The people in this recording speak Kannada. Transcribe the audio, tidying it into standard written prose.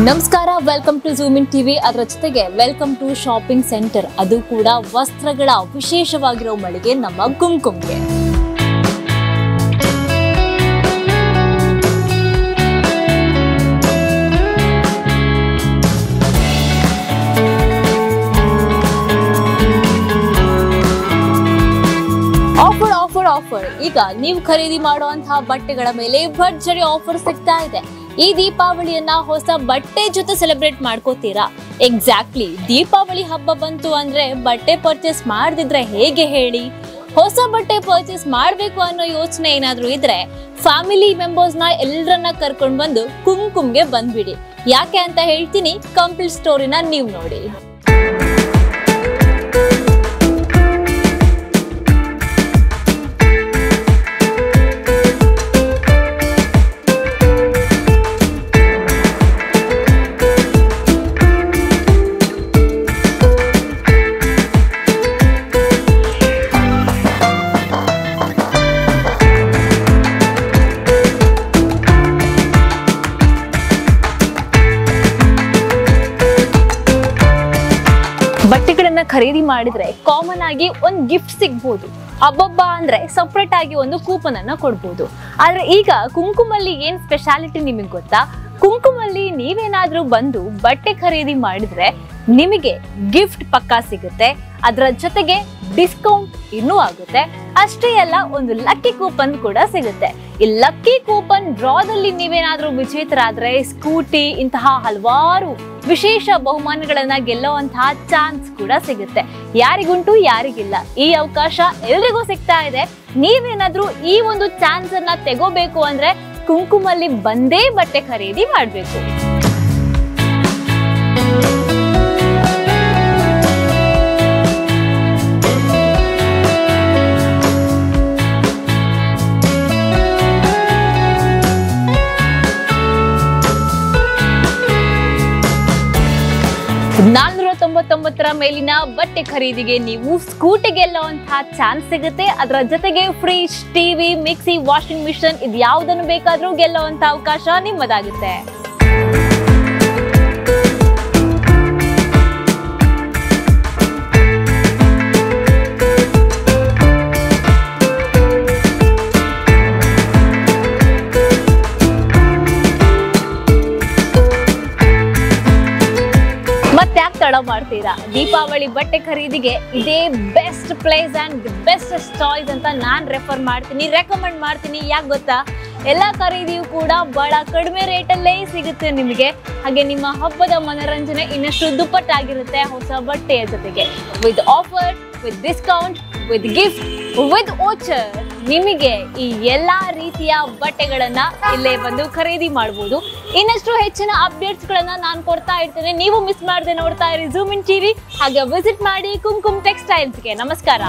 ನಮಸ್ಕಾರ, welcome to Zoom in TV. ಅದರ ಜೊತೆಗೆ ವೆಲ್ಕಮ್ ಟು ಶಾಪಿಂಗ್ ಸೆಂಟರ್, ಅದು ಕೂಡ ವಸ್ತ್ರಗಳ ವಿಶೇಷವಾಗಿರೋ ಮಳಿಗೆ ನಮ್ಮ ಕುಂಕುಮ್ಗೆ. ಆಫರ್ ಈಗ ನೀವು ಖರೀದಿ ಮಾಡುವಂತಹ ಬಟ್ಟೆಗಳ ಮೇಲೆ ಭರ್ಜರಿ ಆಫರ್ ಸಿಗ್ತಾ ಇದೆ. ಈ ದೀಪಾವಳಿಯನ್ನ ಹೊಸ ಬಟ್ಟೆ ಜೊತೆ ಸೆಲೆಬ್ರೇಟ್ ಮಾಡ್ಕೋತೀರಾ? ಎಕ್ಸಾಕ್ಟ್ಲಿ, ದೀಪಾವಳಿ ಹಬ್ಬ ಬಂತು ಅಂದ್ರೆ ಬಟ್ಟೆ ಪರ್ಚೇಸ್ ಮಾಡದಿದ್ರೆ ಹೇಗೆ ಹೇಳಿ? ಹೊಸ ಬಟ್ಟೆ ಪರ್ಚೇಸ್ ಮಾಡ್ಬೇಕು ಅನ್ನೋ ಯೋಚನೆ ಏನಾದ್ರೂ ಇದ್ರೆ ಫ್ಯಾಮಿಲಿ ಮೆಂಬರ್ಸ್ ನ ಎಲ್ಲರನ್ನ ಕರ್ಕೊಂಡ್ ಬಂದು ಕುಂಕುಮ್ಗೆ ಬಂದ್ಬಿಡಿ. ಯಾಕೆ ಅಂತ ಹೇಳ್ತೀನಿ, ಕಂಪ್ಲೀಟ್ ಸ್ಟೋರಿನ ನೀವು ನೋಡಿ. ಬಟ್ಟೆಗಳನ್ನ ಖರೀದಿ ಮಾಡಿದ್ರೆ ಕಾಮನ್ ಆಗಿ ಒಂದು ಗಿಫ್ಟ್ ಸಿಗ್ಬೋದು. ಹಬ್ಬಬ್ಬ ಅಂದ್ರೆ ಸಪ್ರೇಟ್ ಆಗಿ ಒಂದು ಕೂಪನ್ ಅನ್ನ ಕೊಡ್ಬೋದು. ಆದ್ರೆ ಈಗ ಕುಂಕುಮಲ್ಲಿ ಏನ್ ಸ್ಪೆಷಾಲಿಟಿ ನಿಮಗೆ ಗೊತ್ತಾ? ಕುಂಕುಮಲ್ಲಿ ನೀವೇನಾದ್ರೂ ಬಂದು ಬಟ್ಟೆ ಖರೀದಿ ಮಾಡಿದ್ರೆ ನಿಮಗೆ ಗಿಫ್ಟ್ ಪಕ್ಕಾ ಸಿಗುತ್ತೆ. ಅದರ ಜೊತೆಗೆ ಡಿಸ್ಕೌಂಟ್ ಇನ್ನೂ ಆಗುತ್ತೆ. ಅಷ್ಟೇ ಅಲ್ಲ, ಒಂದು ಲಕ್ಕಿ ಕೂಪನ್ ಕೂಡ ಸಿಗುತ್ತೆ. ಈ ಲಕ್ಕಿ ಕೂಪನ್ ಡ್ರಾದಲ್ಲಿ ನೀವೇನಾದ್ರೂ ವಿಜೇತರಾದ್ರೆ ಸ್ಕೂಟಿ ಇಂತಹ ಹಲವಾರು ವಿಶೇಷ ಬಹುಮಾನಗಳನ್ನ ಗೆಲ್ಲುವಂತಹ ಚಾನ್ಸ್ ಕೂಡ ಸಿಗುತ್ತೆ. ಯಾರಿಗುಂಟು ಯಾರಿಗಿಲ್ಲ, ಈ ಅವಕಾಶ ಎಲ್ರಿಗೂ ಸಿಗ್ತಾ ಇದೆ. ನೀವೇನಾದ್ರೂ ಈ ಒಂದು ಚಾನ್ಸ್ ಅನ್ನ ತಗೋಬೇಕು ಅಂದ್ರೆ ಕುಂಕುಮಲ್ಲಿ ಬಂದೇ ಬಟ್ಟೆ ಖರೀದಿ ಮಾಡ್ಬೇಕು. $499 ಮೇಲಿನ ಬಟ್ಟೆ ಖರೀದಿಗೆ ನೀವು ಸ್ಕೂಟಿ ಗೆಲ್ಲುವಂತಹ ಚಾನ್ಸ್ ಸಿಗುತ್ತೆ. ಅದರ ಜೊತೆಗೆ fridge, TV, mixie, washing machine ಇದು ಯಾವುದನ್ನು ಬೇಕಾದ್ರೂ ಗೆಲ್ಲುವಂತಹ ಅವಕಾಶ ನಿಮ್ಮದಾಗುತ್ತೆ. ಮತ್ತ್ಯಾಕೆ ತಡ ಮಾಡ್ತೀರಾ? ದೀಪಾವಳಿ ಬಟ್ಟೆ ಖರೀದಿಗೆ ಇದೇ best place and best choice ಅಂತ ನಾನ್ ರೆಕಮೆಂಡ್ ಮಾಡ್ತೀನಿ. ಯಾಕೆ ಗೊತ್ತಾ? ಎಲ್ಲ ಖರೀದಿಯು ಕೂಡ ಬಹಳ ಕಡಿಮೆ ರೇಟಲ್ಲೇ ಸಿಗುತ್ತೆ ನಿಮಗೆ. ಹಾಗೆ ನಿಮ್ಮ ಹಬ್ಬದ ಮನೋರಂಜನೆ ಇನ್ನಷ್ಟು ದುಪ್ಪಟ್ಟಾಗಿರುತ್ತೆ ಹೊಸ ಬಟ್ಟೆಯ ಜೊತೆಗೆ. With offer, with discount, with gift, with voucher. ನಿಮಗೆ ಈ ಎಲ್ಲಾ ರೀತಿಯ ಬಟ್ಟೆಗಳನ್ನ ಇಲ್ಲೇ ಬಂದು ಖರೀದಿ ಮಾಡಬಹುದು. ಇನ್ನಷ್ಟು ಹೆಚ್ಚಿನ ಅಪ್ಡೇಟ್ಸ್ ಗಳನ್ನ ನಾನು ಕೊಡ್ತಾ ಇರ್ತೇನೆ. ನೀವು ಮಿಸ್ ಮಾಡದೆ ನೋಡ್ತಾ ಇರಿ ಝೂಮ್ ಇನ್ ಟಿವಿ. ಹಾಗೆ ವಿಸಿಟ್ ಮಾಡಿ ಕುಂಕುಮ್ ಟೆಕ್ಸ್ಟೈಲ್ಸ್ಗೆ. ನಮಸ್ಕಾರ.